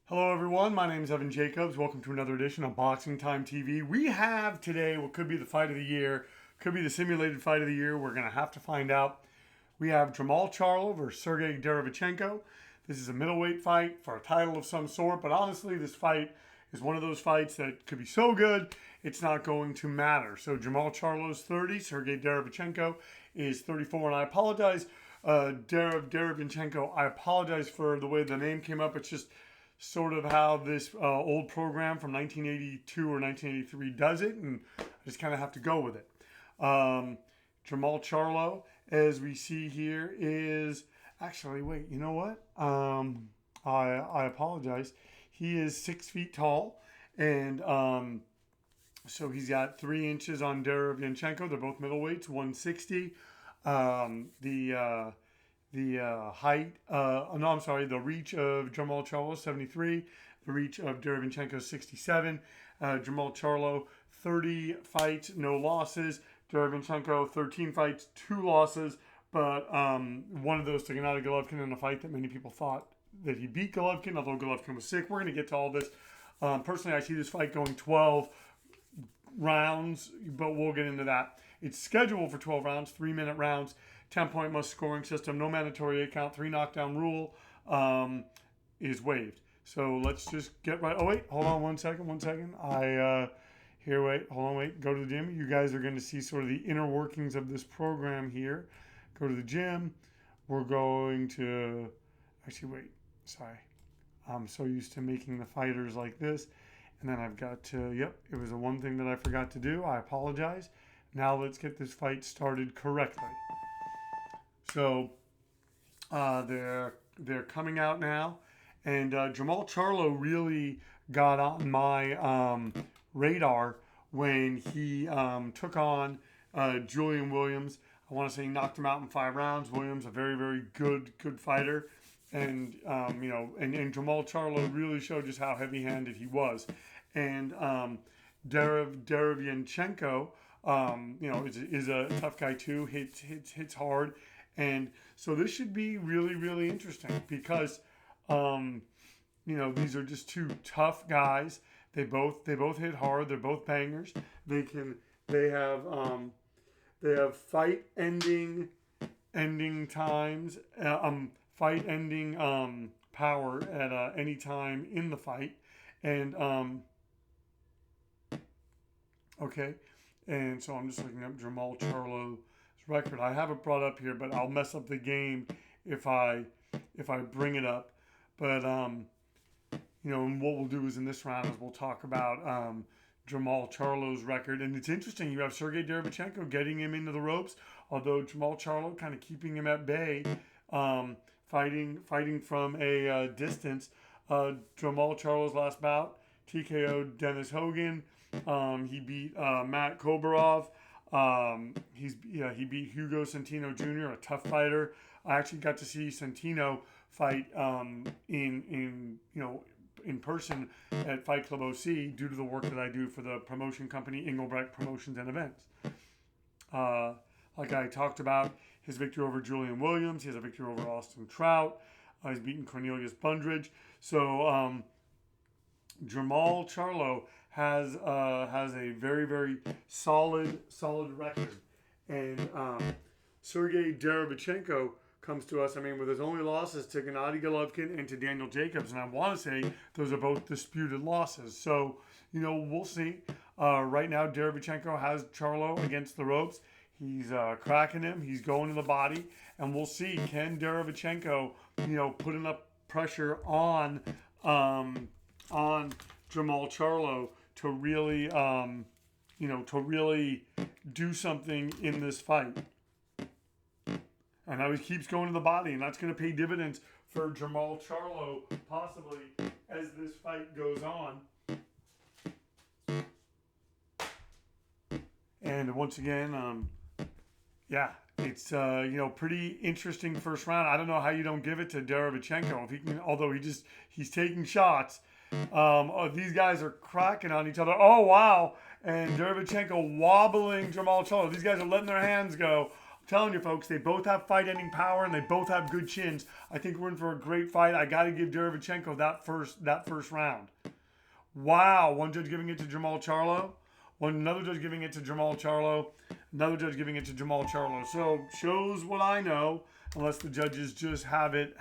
Hello everyone, my name is Evan Jacobs. Welcome to another edition of Boxing Time TV. We have today what could be the fight of the year, could be the simulated fight of the year. We're going to have to find out. We have Jermall Charlo versus Sergiy Derevyanchenko. This is a middleweight fight for a title of some sort, but honestly this fight is one of those fights that could be so good, it's not going to matter. So Jermall Charlo's 30, Sergiy Derevyanchenko is 34, and I apologize, Derevyanchenko, I apologize for the way the name came up. It's just sort of how this old program from 1982 or 1983 does it, and I just kind of have to go with it. Jermall Charlo, as we see here, is actually, wait, you know what? I apologize. He is 6 feet tall, and so he's got 3 inches on Derevyanchenko. They're both middleweights, 160. The height, no, I'm sorry, the reach of Jermall Charlo, 73. The reach of Derevyanchenko, 67. Jermall Charlo, 30 fights, no losses. Derevyanchenko, 13 fights, 2 losses. But one of those to Gennady Golovkin in a fight that many people thought that he beat Golovkin, although Golovkin was sick. We're going to get to all this. Personally, I see this fight going 12 rounds, but we'll get into that. It's scheduled for 12 rounds, 3-minute rounds. 10-point must scoring system, no mandatory 8 count, 3 knockdown rule is waived. So let's just get right. Oh wait, hold on one second. Wait. Go to the gym. You guys are going to see sort of the inner workings of this program here. Go to the gym. We're going to actually wait. Sorry, I'm so used to making the fighters like this, and then I've got to. Yep, it was the one thing that I forgot to do. I apologize. Now let's get this fight started correctly. So they're coming out now, and Jermall Charlo really got on my radar when he took on Julian Williams. I want to say he knocked him out in 5 rounds. Williams, a very, very good fighter, and and Jermall Charlo really showed just how heavy-handed he was. And Derevyanchenko, is a tough guy too. Hits hard. And so this should be really, really interesting because, these are just 2 tough guys. They both hit hard. They're both bangers. They have fight ending times, fight ending power at any time in the fight. And okay, and so I'm just looking up Jermall Charlo record. I have it brought up here, but I'll mess up the game if I bring it up. But and what we'll do is in this round is we'll talk about Jermall Charlo's record. And it's interesting, you have Sergiy Derevyanchenko getting him into the ropes, although Jermall Charlo kind of keeping him at bay, fighting from a distance. Jermall Charlo's last bout, TKO Dennis Hogan. He beat Matt Kobarov. He beat Hugo Centeno Jr., a tough fighter. I actually got to see Centeno fight in person at Fight Club OC due to the work that I do for the promotion company Engelbrecht Promotions and Events. Like I talked about, his victory over Julian Williams. He has a victory over Austin Trout. He's beaten Cornelius Bundridge. So Jermall Charlo has a very, very solid record, and Sergiy Derevyanchenko comes to us. With his only losses to Gennady Golovkin and to Daniel Jacobs, and I want to say those are both disputed losses. So we'll see. Right now, Derevyanchenko has Charlo against the ropes. He's cracking him. He's going to the body, and we'll see, can Derevyanchenko put enough pressure on Jermall Charlo to really, do something in this fight. And now he keeps going to the body, and that's going to pay dividends for Jermall Charlo, possibly, as this fight goes on. And once again, it's pretty interesting first round. I don't know how you don't give it to Derevyanchenko if he can, although he's taking shots. These guys are cracking on each other. Oh wow! And Derevyanchenko wobbling Jermall Charlo. These guys are letting their hands go. telling you, folks, they both have fight-ending power and they both have good chins. I think we're in for a great fight. I got to give Derevyanchenko that first round. Wow, one judge giving it to Jermall Charlo, another judge giving it to Jermall Charlo, another judge giving it to Jermall Charlo. So shows what I know, unless the judges just have it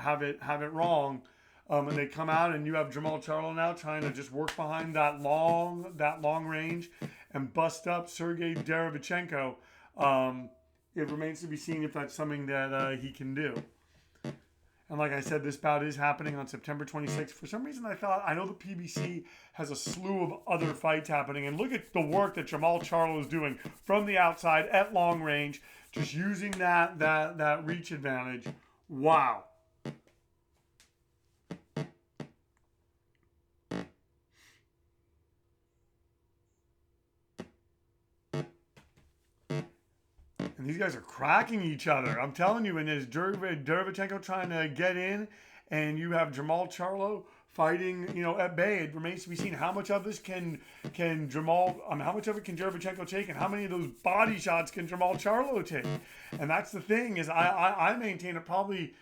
wrong. And they come out, and you have Jermall Charlo now trying to just work behind that long range and bust up Sergiy Derevyanchenko. It remains to be seen if that's something that he can do. And like I said, this bout is happening on September 26th. For some reason, I know the PBC has a slew of other fights happening. And look at the work that Jermall Charlo is doing from the outside at long range, just using that reach advantage. Wow. And these guys are cracking each other. I'm telling you, and there's Derevyanchenko trying to get in, and you have Jermall Charlo fighting, at bay. It remains to be seen how much of this can Jermall, how much of it can Derevyanchenko take, and how many of those body shots can Jermall Charlo take. And that's the thing, is I maintain it probably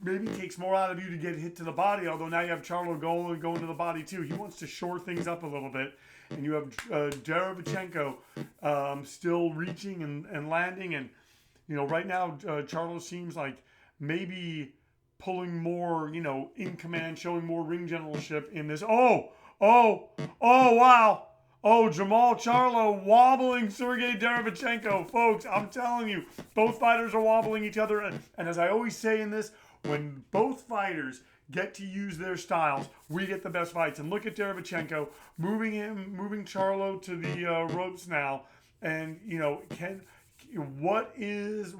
maybe takes more out of you to get hit to the body, although now you have Charlo going to the body too. He wants to shore things up a little bit. And you have Derevyanchenko still reaching and landing. And, right now, Charlo seems like maybe pulling more, in command, showing more ring generalship in this. Oh, wow. Oh, Jermall Charlo wobbling Sergiy Derevyanchenko. Folks, I'm telling you, both fighters are wobbling each other. And as I always say in this, when both fighters get to use their styles, we get the best fights. And look at Derevyanchenko moving Charlo to the ropes now. And, what is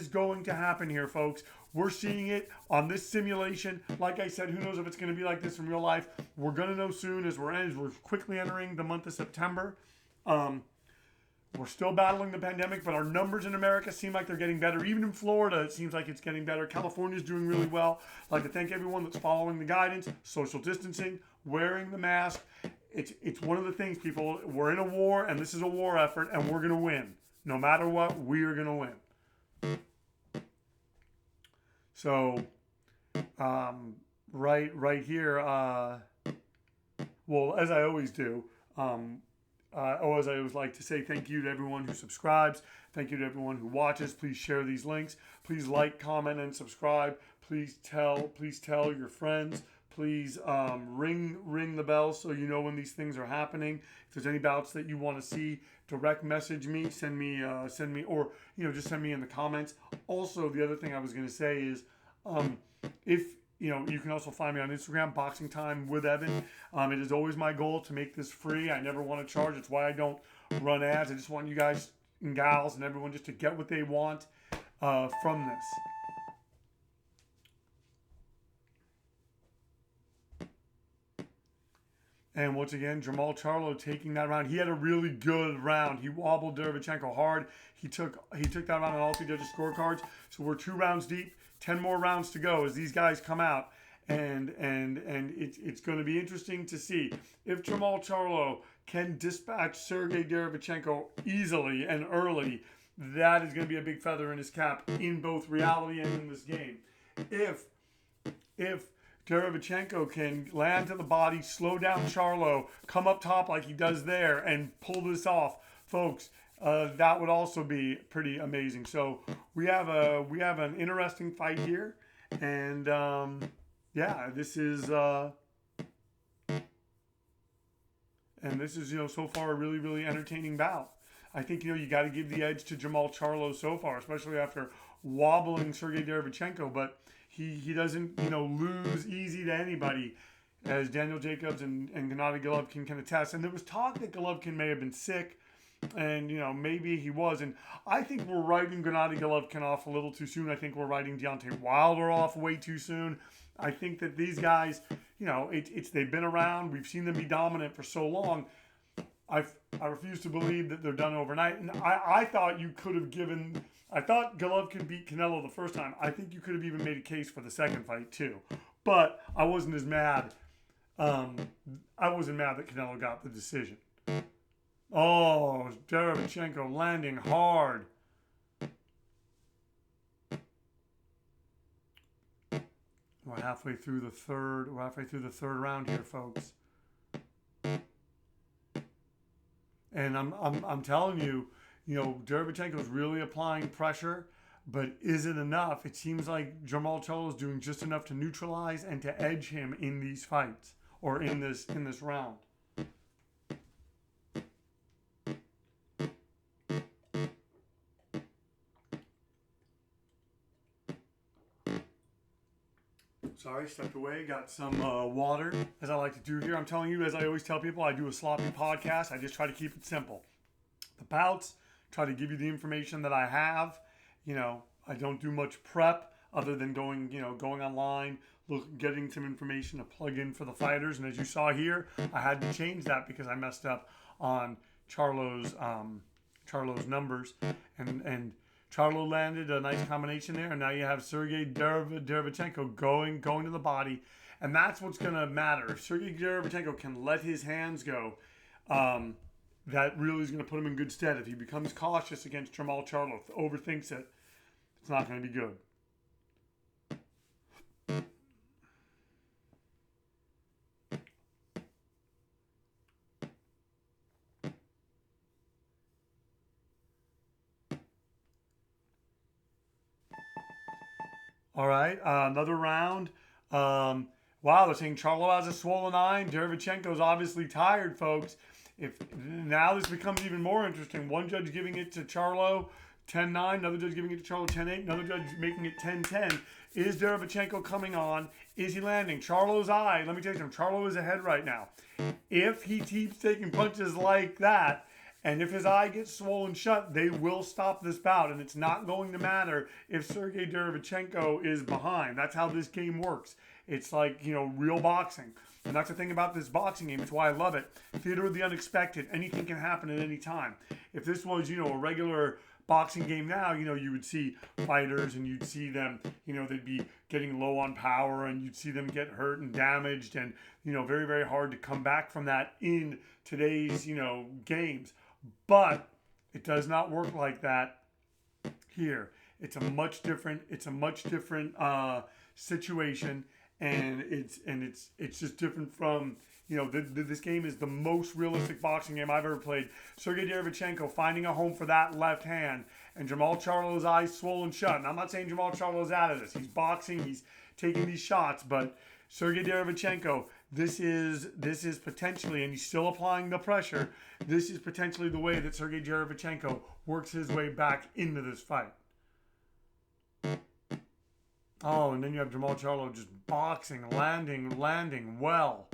going to happen here, folks? We're seeing it on this simulation. Like I said, who knows if it's going to be like this in real life? We're going to know soon as we're quickly entering the month of September. We're still battling the pandemic, but our numbers in America seem like they're getting better. Even in Florida, it seems like it's getting better. California's doing really well. I'd like to thank everyone that's following the guidance, social distancing, wearing the mask. It's one of the things, people. We're in a war, and this is a war effort, and we're going to win. No matter what, we are going to win. So, right here, well, as I always do, as I always like to say, thank you to everyone who subscribes. Thank you to everyone who watches. Please share these links. Please like, comment, and subscribe. Please tell your friends. Please ring the bell so you know when these things are happening. If there's any bouts that you want to see, direct message me, send me, or just send me in the comments. Also, the other thing I was going to say is, if you can also find me on Instagram, Boxing Time with Evan. It is always my goal to make this free. I never want to charge. It's why I don't run ads. I just want you guys and gals and everyone just to get what they want from this. And once again, Jermall Charlo taking that round. He had a really good round. He wobbled Derevyanchenko hard. He took that round on all three judges' scorecards. So we're 2 rounds deep. 10 more rounds to go as these guys come out. And it's going to be interesting to see if Jermall Charlo can dispatch Sergiy Derevyanchenko easily and early. That is going to be a big feather in his cap in both reality and in this game. If Derevyanchenko can land to the body, slow down Charlo, come up top like he does there, and pull this off, folks, that would also be pretty amazing. So we have an interesting fight here, and this is so far a really, really entertaining bout. I think you got to give the edge to Jermall Charlo so far, especially after wobbling Sergiy Derevyanchenko, but he doesn't lose easy to anybody, as Daniel Jacobs and Gennady Golovkin can attest. And there was talk that Golovkin may have been sick, and maybe he was. And I think we're writing Gennady Golovkin off a little too soon. I think we're writing Deontay Wilder off way too soon. I think that these guys, they've been around. We've seen them be dominant for so long. I refuse to believe that they're done overnight. And I thought you could have given. I thought Golovkin beat Canelo the first time. I think you could have even made a case for the second fight too. But I wasn't as mad. I wasn't mad that Canelo got the decision. Oh, Derevyanchenko landing hard. We're halfway through the third. We're halfway through the third round here, folks. And I'm telling you, Derevyanchenko's really applying pressure, but is it enough? It seems like Jermall Charlo is doing just enough to neutralize and to edge him in these fights or in this round. Sorry, stepped away, got some water, as I like to do here. I'm telling you, as I always tell people, I do a sloppy podcast. I just try to keep it simple. The bouts, try to give you the information that I have. I don't do much prep other than going online, getting some information to plug in for the fighters. And as you saw here, I had to change that because I messed up on Charlo's numbers. And Charlo landed a nice combination there, and now you have Sergiy Derevyanchenko going to the body, and that's what's going to matter. If Sergiy Derevyanchenko can let his hands go, that really is going to put him in good stead. If he becomes cautious against Jermall Charlo, overthinks it, it's not going to be good. All right, another round. Wow, they're saying Charlo has a swollen eye. Derevyanchenko's obviously tired, folks. If now this becomes even more interesting. One judge giving it to Charlo 10-9, another judge giving it to Charlo 10-8, another judge making it 10-10. Is Derevyanchenko coming on? Is he landing? Charlo's eye, let me tell you something, Charlo is ahead right now. If he keeps taking punches like that, and if his eye gets swollen shut, they will stop this bout. And it's not going to matter if Sergiy Derevyanchenko is behind. That's how this game works. It's like, real boxing. And that's the thing about this boxing game. It's why I love it. Theater of the unexpected. Anything can happen at any time. If this was, a regular boxing game now, you would see fighters and you'd see them, they'd be getting low on power and you'd see them get hurt and damaged and, very, very hard to come back from that in today's, games. But it does not work like that here. It's a much different situation, and it's just different from this game is the most realistic boxing game I've ever played. Sergiy Derevyanchenko finding a home for that left hand, and Jermall Charlo's eyes swollen shut. And I'm not saying Jermall Charlo's out of this. He's boxing. He's taking these shots, but Sergiy Derevyanchenko, this is potentially, and he's still applying the pressure, this is potentially the way that Sergiy Derevyanchenko works his way back into this fight. Oh, and then you have Jermall Charlo just boxing, landing well.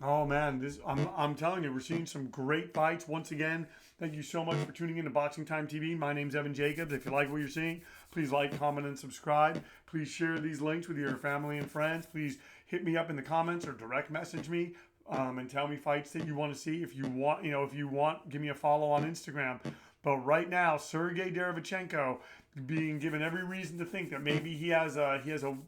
Oh man, I'm telling you, we're seeing some great fights once again. Thank you so much for tuning in to Boxing Time TV. My name's Evan Jacobs. If you like what you're seeing, please like, comment, and subscribe. Please share these links with your family and friends. Please hit me up in the comments or direct message me and tell me fights that you want to see. If you want, give me a follow on Instagram. But right now, Sergiy Derevyanchenko being given every reason to think that maybe he has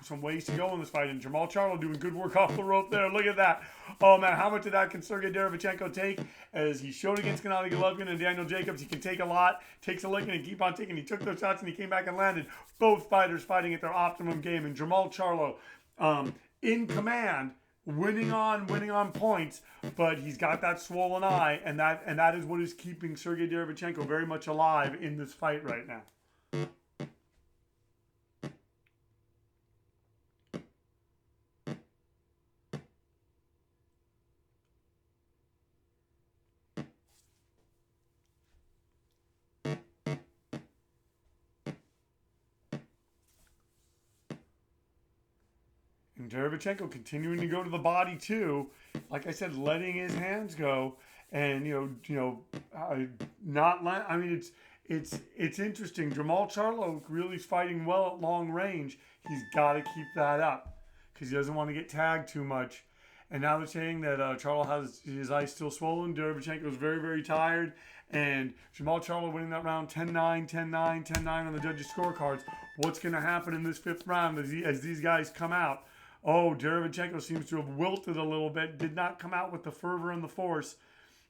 some ways to go in this fight. And Jermall Charlo doing good work off the rope there. Look at that. Oh, man, how much of that can Sergiy Derevyanchenko take? As he showed against Gennady Golovkin and Daniel Jacobs, he can take a lot, takes a licking and keep on taking. He took those shots and he came back and landed. Both fighters fighting at their optimum game. And Jermall Charlo in command, winning on points, but he's got that swollen eye, and that is what is keeping Sergiy Derevyanchenko very much alive in this fight right now. And Derevyanchenko continuing to go to the body too. Like I said, letting his hands go, and not. I mean, it's interesting. Jermall Charlo really is fighting well at long range. He's got to keep that up because he doesn't want to get tagged too much. And now they're saying that Charlo has his eyes still swollen. Derevyanchenko is very, very tired. And Jermall Charlo winning that round 10-9, 10-9, 10-9 on the judges' scorecards. What's going to happen in this fifth round as these guys come out? Oh, Derevyanchenko seems to have wilted a little bit, did not come out with the fervor and the force.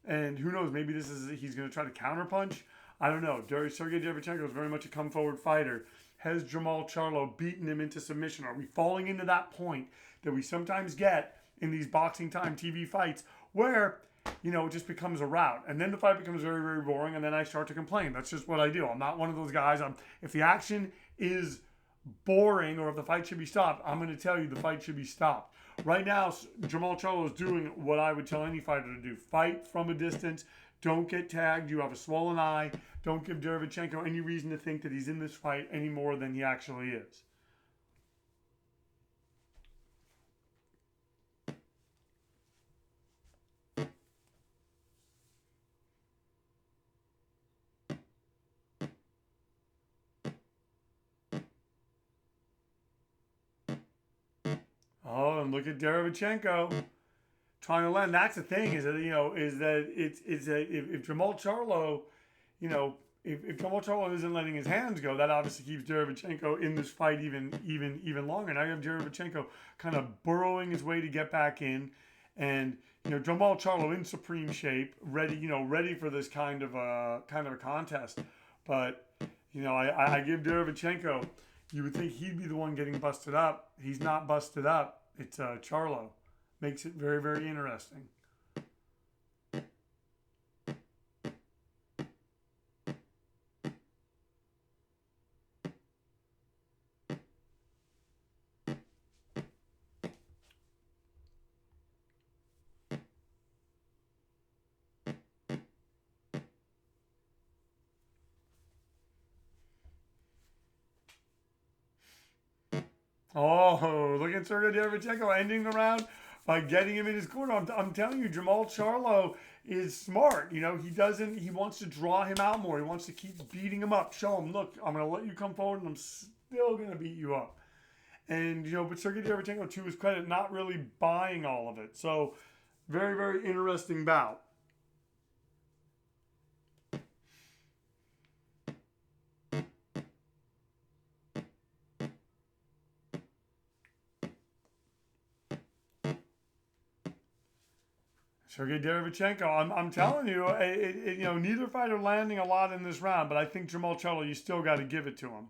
And who knows, maybe he's going to try to counterpunch. I don't know. Sergiy Derevyanchenko is very much a come-forward fighter. Has Jermall Charlo beaten him into submission? Are we falling into that point that we sometimes get in these Boxing Time TV fights where, it just becomes a rout? And then the fight becomes very, very boring, and then I start to complain. That's just what I do. I'm not one of those guys. If the action is boring or if the fight should be stopped, I'm going to tell you the fight should be stopped. Right now, Jermall Charlo is doing what I would tell any fighter to do. Fight from a distance. Don't get tagged. You have a swollen eye. Don't give Derevyanchenko any reason to think that he's in this fight any more than he actually is. Oh, and look at Derevyanchenko trying to land. That's the thing, is that if Jermall Charlo, if Jermall Charlo isn't letting his hands go, that obviously keeps Derevyanchenko in this fight even longer. Now you have Derevyanchenko kind of burrowing his way to get back in, and Jermall Charlo in supreme shape, ready for this kind of a contest. But I give Derevyanchenko. You would think he'd be the one getting busted up. He's not busted up. It's Charlo. Makes it very, very interesting. Oh, look at Sergiy Derevyanchenko ending the round by getting him in his corner. I'm telling you, Jermall Charlo is smart. He wants to draw him out more. He wants to keep beating him up. Show him, look, I'm going to let you come forward and I'm still going to beat you up. And, but Sergiy Derevyanchenko, to his credit, not really buying all of it. So, very, very interesting bout. Sergiy Derevyanchenko, I'm telling you, neither fighter landing a lot in this round, but I think Jermall Charlo, you still got to give it to him.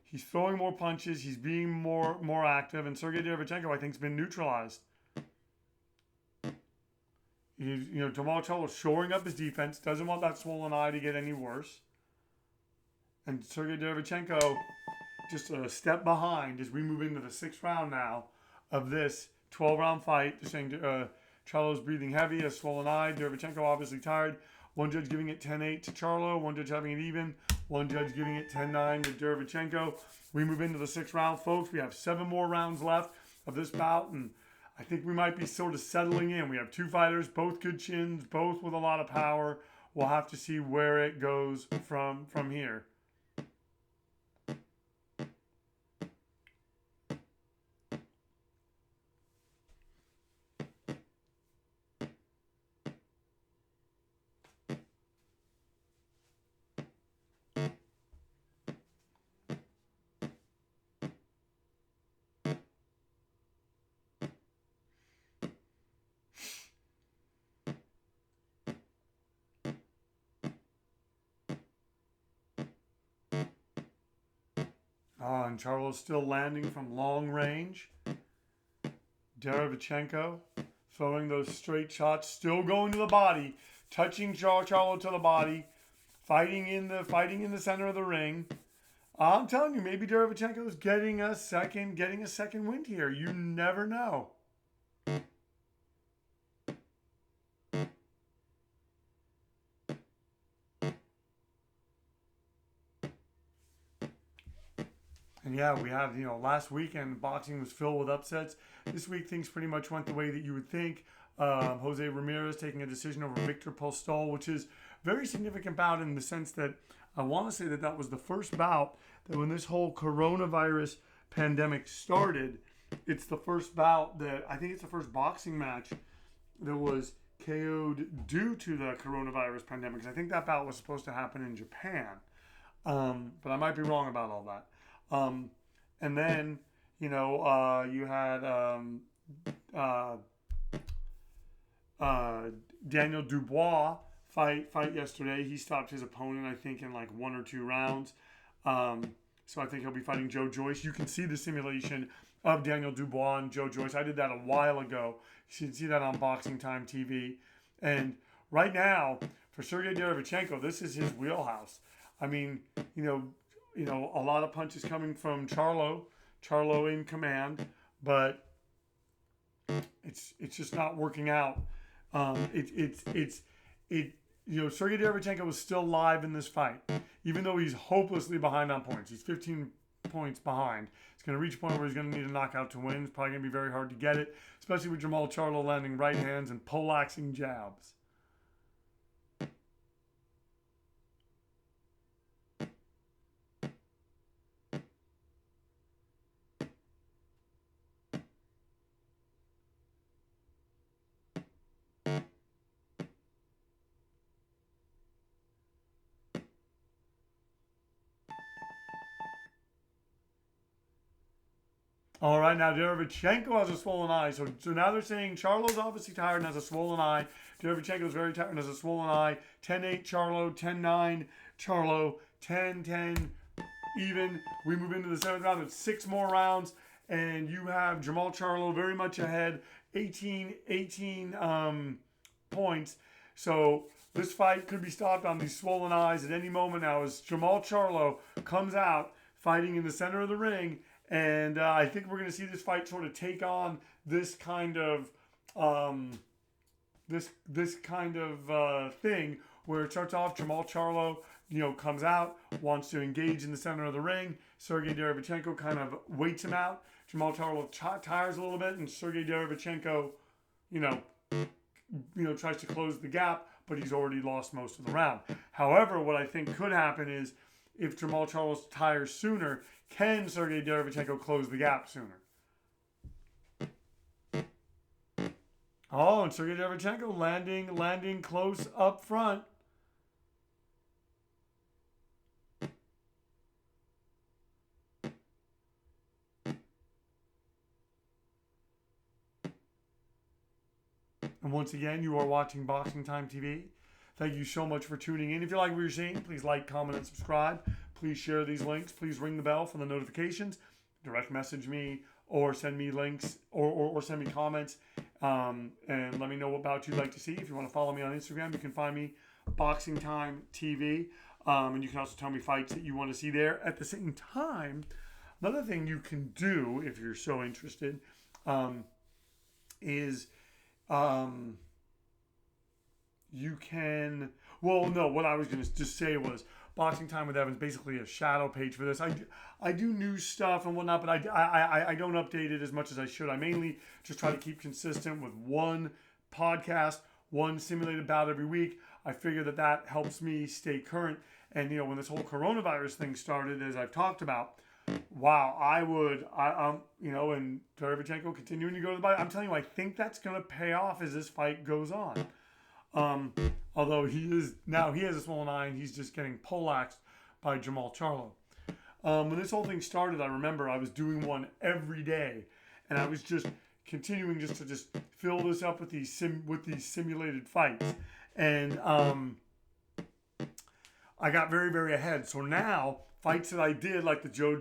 He's throwing more punches, he's being more active, and Sergiy Derevyanchenko, I think, has been neutralized. Jermall Charlo shoring up his defense, doesn't want that swollen eye to get any worse. And Sergiy Derevyanchenko just a step behind as we move into the 6th round now of this 12-round fight. Just saying, Charlo's breathing heavy, a swollen eye. Derevyanchenko obviously tired. One judge giving it 10-8 to Charlo. One judge having it even. One judge giving it 10-9 to Derevyanchenko. We move into the 6th round, folks. We have 7 more rounds left of this bout, and I think we might be sort of settling in. We have 2 fighters, both good chins, both with a lot of power. We'll have to see where it goes from here. And Charlo's still landing from long range. Derevyanchenko throwing those straight shots, still going to the body, touching Charlo to the body, fighting in the center of the ring. I'm telling you, maybe Derevyanchenko is getting a second wind here. You never know. And yeah, we had, last weekend boxing was filled with upsets. This week things pretty much went the way that you would think. Jose Ramirez taking a decision over Victor Postol, which is very significant bout in the sense that I want to say that was the first bout that when this whole coronavirus pandemic started, it's the first bout that, I think it's the first boxing match that was KO'd due to the coronavirus pandemic. Because I think that bout was supposed to happen in Japan. But I might be wrong about all that. And then, You had uh, uh, Daniel Dubois fight yesterday. He stopped his opponent, I think, in like 1 or 2 rounds. So I think he'll be fighting Joe Joyce. You can see the simulation of Daniel Dubois and Joe Joyce. I did that a while ago. You can see that on Boxing Time TV. And right now, for Sergiy Derevyanchenko, this is his wheelhouse. I mean, a lot of punches coming from Charlo in command, but it's just not working out. Sergiy Derevyanchenko is still live in this fight, even though he's hopelessly behind on points. He's 15 points behind. He's going to reach a point where he's going to need a knockout to win. It's probably going to be very hard to get it, especially with Jermall Charlo landing right hands and poleaxing jabs. All right, now Derevyanchenko has a swollen eye. So now they're saying Charlo's obviously tired and has a swollen eye. Derevyanchenko is very tired and has a swollen eye. 10-8 Charlo, 10-9 Charlo, 10-10 even. We move into the 7th round. It's 6 more rounds. And you have Jermall Charlo very much ahead. 18 points. So this fight could be stopped on these swollen eyes at any moment now as Jermall Charlo comes out fighting in the center of the ring. And I think we're going to see this fight sort of take on this kind of thing where it starts off. Jermall Charlo, comes out, wants to engage in the center of the ring. Sergiy Derevyanchenko kind of waits him out. Jermall Charlo tires a little bit, and Sergiy Derevyanchenko, tries to close the gap, but he's already lost most of the round. However, what I think could happen is if Jermall Charlo tires sooner, can Sergiy Derevyanchenko close the gap sooner? Oh, and Sergiy Derevyanchenko landing close up front. And once again, you are watching Boxing Time TV. Thank you so much for tuning in. If you like what you're seeing, please like, comment, and subscribe. Please share these links. Please ring the bell for the notifications. Direct message me or send me links or send me comments and let me know what bout you'd like to see. If you want to follow me on Instagram, you can find me Boxing Time TV. And you can also tell me fights that you want to see there. At the same time, another thing you can do if you're so interested is you can, what I was going to just say was Boxing Time with Evan's basically a shadow page for this. I do news stuff and whatnot, but I don't update it as much as I should. I mainly just try to keep consistent with one podcast, one simulated bout every week. I figure that helps me stay current. And, when this whole coronavirus thing started, as I've talked about, wow, and Derevyanchenko continuing to go to the fight. I'm telling you, I think that's going to pay off as this fight goes on. Although he has a swollen eye and he's just getting poleaxed by Jermall Charlo. When this whole thing started, I remember I was doing one every day, and I was just continuing to fill this up with these simulated fights, and I got very, very ahead. So now fights that I did, like the Joe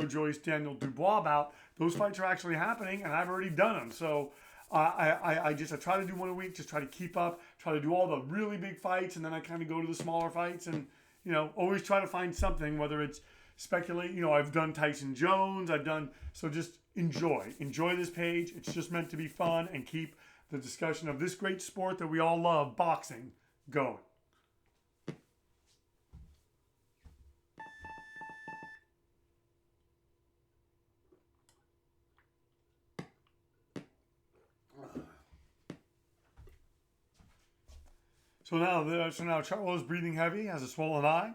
Joyce Daniel Dubois bout, those fights are actually happening, and I've already done them. So I try to do one a week, just try to keep up, try to do all the really big fights, and then I kind of go to the smaller fights, and always try to find something, whether it's speculate. I've done Tyson Jones, so just enjoy this page. It's just meant to be fun and keep the discussion of this great sport that we all love, boxing, going. So now Charlo's breathing heavy, has a swollen eye.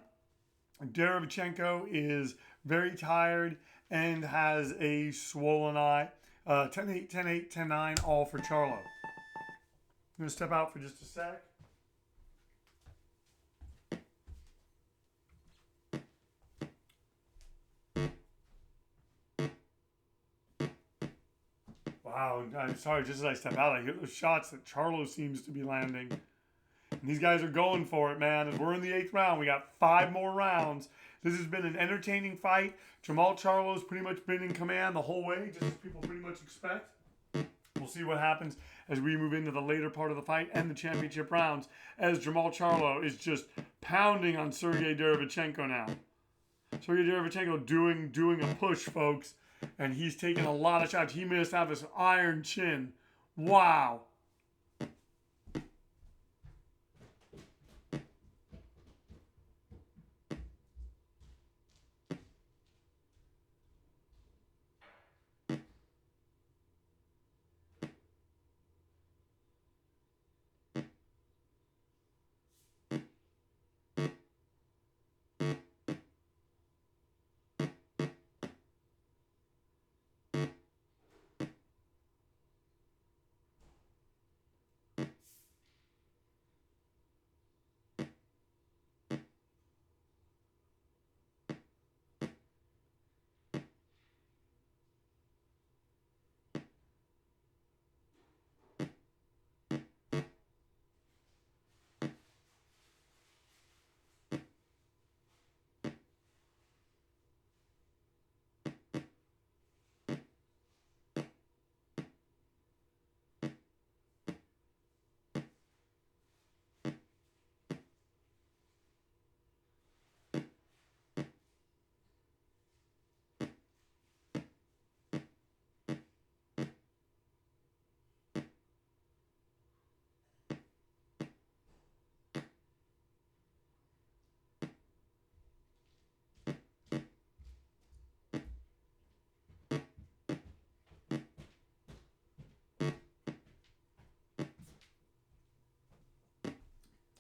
Derevyanchenko is very tired and has a swollen eye. 10-8, 10-8, 10-9, all for Charlo. I'm going to step out for just a sec. Wow, I'm sorry, just as I step out, I hit those shots that Charlo seems to be landing. And these guys are going for it, man. As we're in the 8th round, we got 5 more rounds. This has been an entertaining fight. Jermall Charlo's pretty much been in command the whole way, just as people pretty much expect. We'll see what happens as we move into the later part of the fight and the championship rounds, as Jermall Charlo is just pounding on Sergiy Derevyanchenko now. Sergiy Derevyanchenko doing a push, folks, and he's taking a lot of shots. He must have this iron chin. Wow.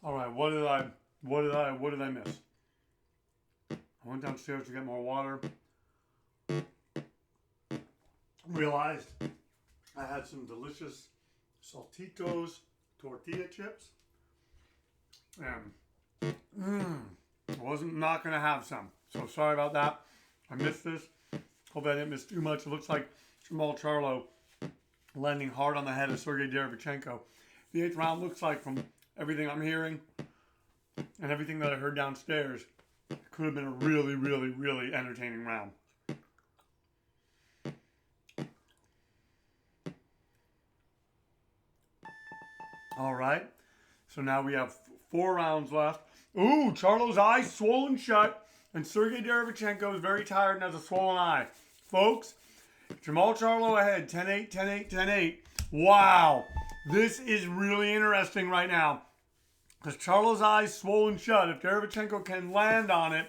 All right, what did I miss? I went downstairs to get more water. Realized I had some delicious Saltitos tortilla chips. And wasn't not gonna have some. So sorry about that. I missed this. Hope I didn't miss too much. It looks like Jermall Charlo landing hard on the head of Sergiy Derevyanchenko. The 8th round looks like, from everything I'm hearing and everything that I heard downstairs, it could have been a really, really, really entertaining round. All right. So now we have 4 rounds left. Ooh, Charlo's eyes swollen shut, and Sergiy Derevyanchenko is very tired and has a swollen eye. Folks, Jermall Charlo ahead, 10-8, 10-8, 10-8. Wow. This is really interesting right now, because Charlo's eyes swollen shut. If Derevyanchenko can land on it,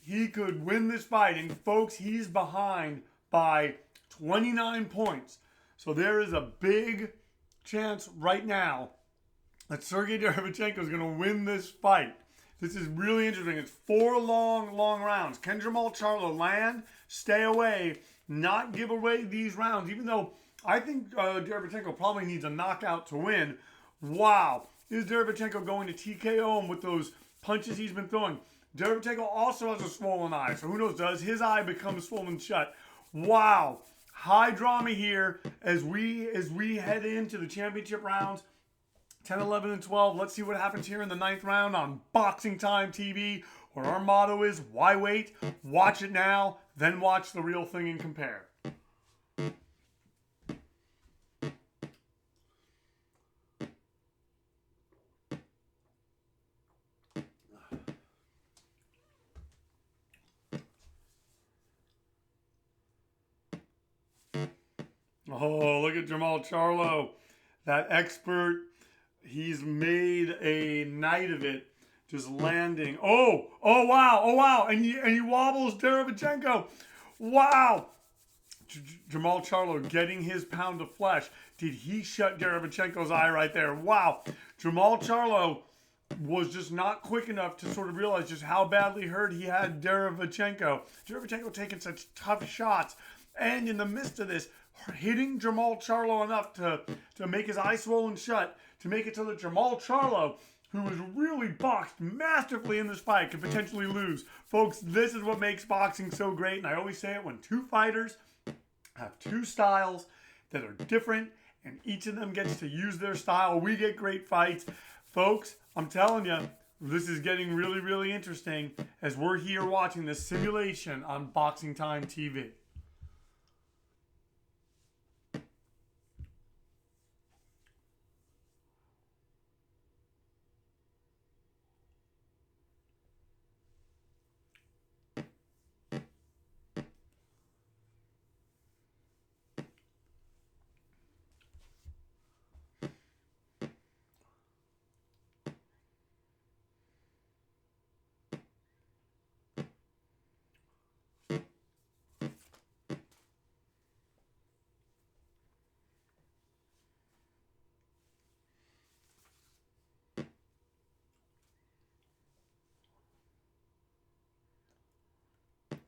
he could win this fight. And folks, he's behind by 29 points. So there is a big chance right now that Sergiy Derevyanchenko is going to win this fight. This is really interesting. It's 4 long rounds. Can Jermall Charlo land, stay away, not give away these rounds, even though I think Derevyanchenko probably needs a knockout to win. Wow. Is Derevyanchenko going to TKO him with those punches he's been throwing? Derevyanchenko also has a swollen eye, so who knows, does his eye become swollen shut? Wow. High drama here as we head into the championship rounds. 10, 11, and 12. Let's see what happens here in the 9th round on Boxing Time TV, where our motto is, why wait? Watch it now, then watch the real thing and compare. Oh, look at Jermall Charlo, that expert. He's made a night of it, just landing. Oh, wow. And he wobbles Derevyanchenko. Wow. Jermall Charlo getting his pound of flesh. Did he shut Derevyanchenko's eye right there? Wow. Jermall Charlo was just not quick enough to sort of realize just how badly hurt he had Derevyanchenko. Derevyanchenko taking such tough shots. And in the midst of this, hitting Jermall Charlo enough to make his eye swollen shut, to make it so that Jermall Charlo, who was really boxed masterfully in this fight, could potentially lose. Folks, this is what makes boxing so great, and I always say it, when 2 fighters have 2 styles, that are different, and each of them gets to use their style. We get great fights. Folks, I'm telling you, this is getting really, really interesting as we're here watching this simulation on Boxing Time TV.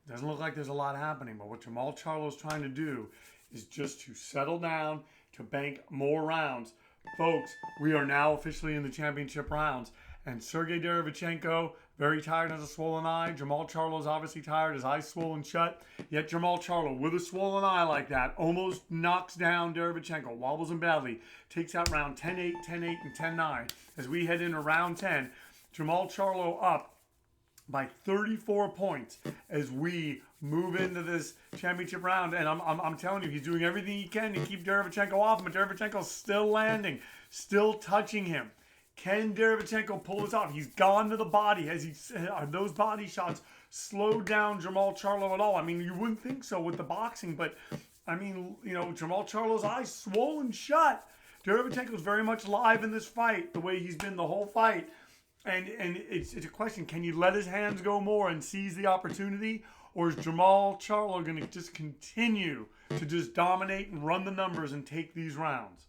Doesn't look like there's a lot happening, but what Jermall Charlo is trying to do is just to settle down, to bank more rounds. Folks, we are now officially in the championship rounds, and Sergiy Derevyanchenko, very tired, has a swollen eye. Jermall Charlo is obviously tired, his eyes swollen shut. Yet Jermall Charlo, with a swollen eye like that, almost knocks down Derevyanchenko, wobbles him badly, takes out round 10-8, 10-8, and 10-9. As we head into round 10, Jermall Charlo up by 34 points as we move into this championship round. And I'm telling you, he's doing everything he can to keep Derevyanchenko off him, but Derevyanchenko's still landing, still touching him. Can Derevyanchenko pull this off? He's gone to the body. Are those body shots slowed down Jermall Charlo at all? I mean, you wouldn't think so with the boxing, but I mean, you know, Jermall Charlo's eyes swollen shut. Derevyanchenko's very much live in this fight, the way he's been the whole fight. And it's a question, can you let his hands go more and seize the opportunity? Or is Jermall Charlo going to just continue to just dominate and run the numbers and take these rounds?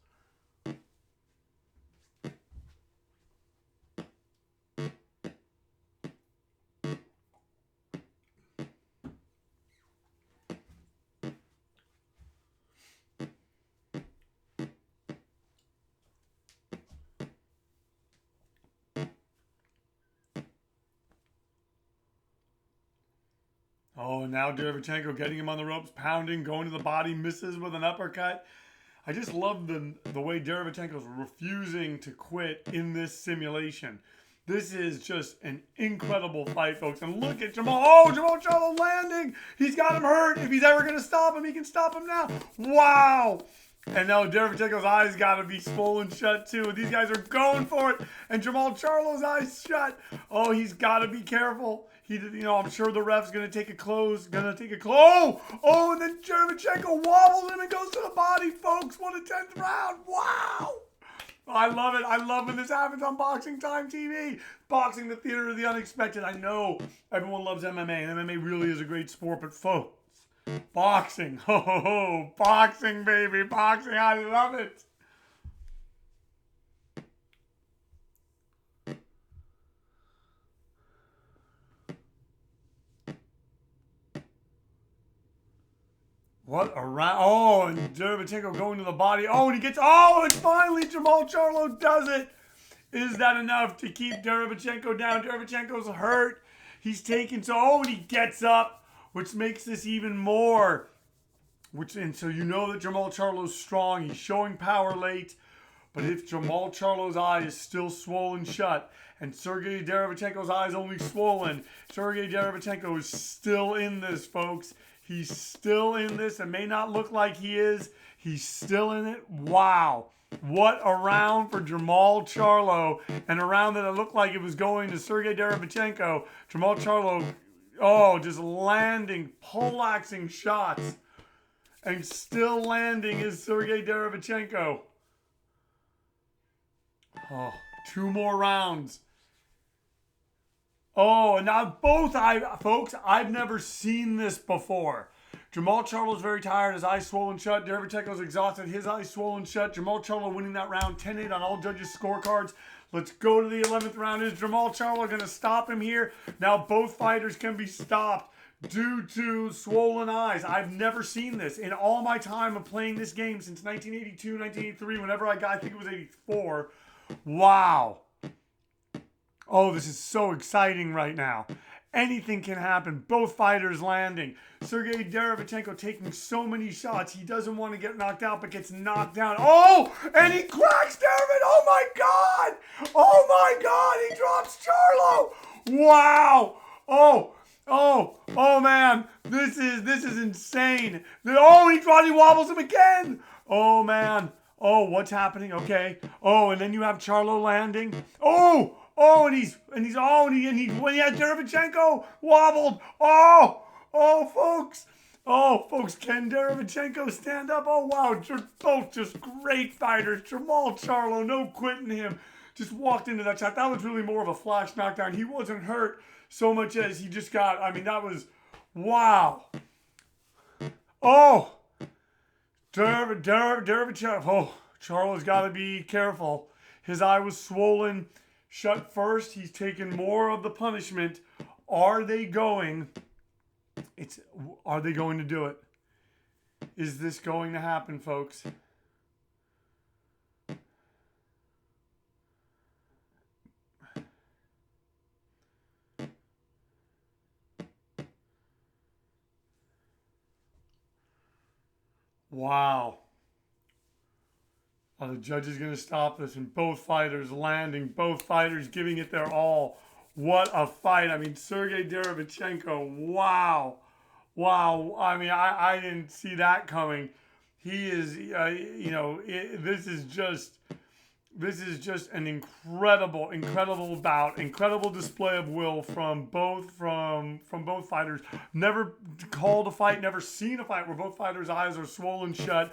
Oh, and now Derevyanchenko getting him on the ropes, pounding, going to the body, misses with an uppercut. I just love the way Derevyanchenko's refusing to quit in this simulation. This is just an incredible fight, folks. And look at Jermall. Oh, Jermall Charlo landing. He's got him hurt. If he's ever going to stop him, he can stop him now. Wow. And now Derevyanchenko's eyes got to be swollen shut too. These guys are going for it. And Jermall Charlo's eyes shut. Oh, he's got to be careful. I'm sure the ref's going to take a close. Oh, and then Derevyanchenko wobbles him and goes to the body, folks. What a 10th round. Wow. I love it. I love when this happens on Boxing Time TV. Boxing, the theater of the unexpected. I know everyone loves MMA, and MMA really is a great sport, but folks, boxing. Boxing, baby. Boxing. I love it. What a round. Oh, and Derevyanchenko going to the body. Oh, and he gets. Oh, and finally Jermall Charlo does it. Is that enough to keep Derevyanchenko down? Derevyanchenko's hurt. He's taken. And he gets up, which makes this even more. And so you know that Jermall Charlo's strong. He's showing power late. But if Jermall Charlo's eye is still swollen shut and Sergiy Derevyanchenko's eye is only swollen, Sergiy Derevyanchenko is still in this, folks. He's still in this. It may not look like he is. He's still in it. Wow. What a round for Jermall Charlo. And a round that it looked like it was going to Sergiy Derevyanchenko. Jermall Charlo, just landing, poleaxing shots. And still landing is Sergiy Derevyanchenko. Oh, 2 more rounds. Oh, and now folks, I've never seen this before. Jermall Charlo's very tired, his eyes swollen shut. Derevyanchenko's exhausted, his eyes swollen shut. Jermall Charlo winning that round 10-8 on all judges' scorecards. Let's go to the 11th round. Is Jermall Charlo going to stop him here? Now both fighters can be stopped due to swollen eyes. I've never seen this in all my time of playing this game since 1982, 1983, whenever I think it was 84. Wow. Oh, this is so exciting right now. Anything can happen. Both fighters landing. Sergiy Derevyanchenko taking so many shots. He doesn't want to get knocked out, but gets knocked down. Oh, and he cracks Derevyanchenko. Oh my God. Oh my God. He drops Charlo. Wow. Oh man. This is insane. Oh, he wobbles him again. Oh man. Oh, what's happening? Okay. Oh, and then you have Charlo landing. And he had Derevyanchenko wobbled. Folks. Can Derevyanchenko stand up? Oh, wow. Both just great fighters. Jermall Charlo, no quitting him. Just walked into that shot. That was really more of a flash knockdown. He wasn't hurt so much as he just got, that was, wow. Oh, Derevyanchenko. Oh, Charlo's got to be careful. His eye was swollen shut first. He's taken more of the punishment. Are they going to do it? Is this going to happen, folks? Wow. Are the judges going to stop this? And both fighters landing, both fighters giving it their all. What a fight. Sergiy Derevyanchenko, wow. I didn't see that coming. He is, this is just an incredible bout, incredible display of will from both fighters. Never called a fight, never seen a fight where both fighters' eyes are swollen shut.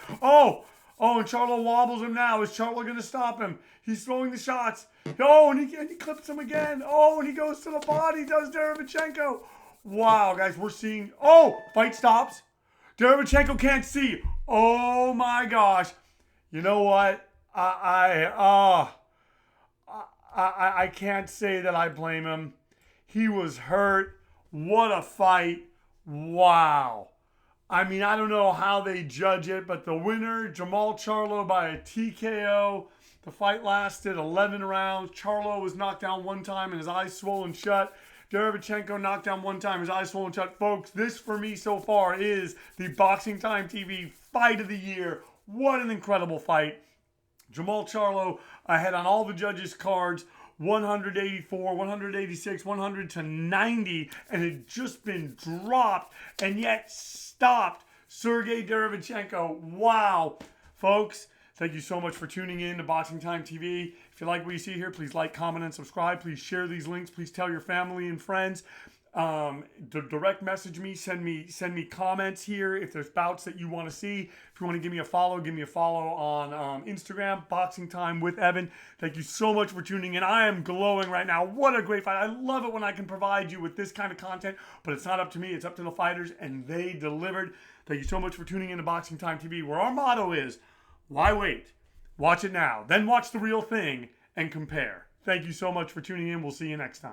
And Charlo wobbles him now. Is Charlo going to stop him? He's throwing the shots. And he clips him again. And he goes to the body, does Derevyanchenko. Wow, guys, we're seeing... fight stops. Derevyanchenko can't see. Oh, my gosh. You know what? I can't say that I blame him. He was hurt. What a fight. Wow. I don't know how they judge it, but the winner, Jermall Charlo by a TKO. The fight lasted 11 rounds. Charlo was knocked down one time and his eyes swollen shut. Derevyanchenko knocked down one time, his eyes swollen shut. Folks, this for me so far is the Boxing Time TV Fight of the Year. What an incredible fight. Jermall Charlo ahead on all the judges' cards. 184, 186, 100 to 90, and had just been dropped and yet stopped Sergiy Derevyanchenko. Wow. Folks, thank you so much for tuning in to Boxing Time TV. If you like what you see here, please like, comment, and subscribe. Please share these links. Please tell your family and friends. Direct message me, send me comments here if there's bouts that you want to see. If you want to give me a follow on Instagram, Boxing Time with Evan. Thank you so much for tuning in. I am glowing right now. What a great fight. I love it when I can provide you with this kind of content, but it's not up to me. It's up to the fighters, and they delivered. Thank you so much for tuning in to Boxing Time TV, where our motto is, why wait? Watch it now. Then watch the real thing and compare. Thank you so much for tuning in. We'll see you next time.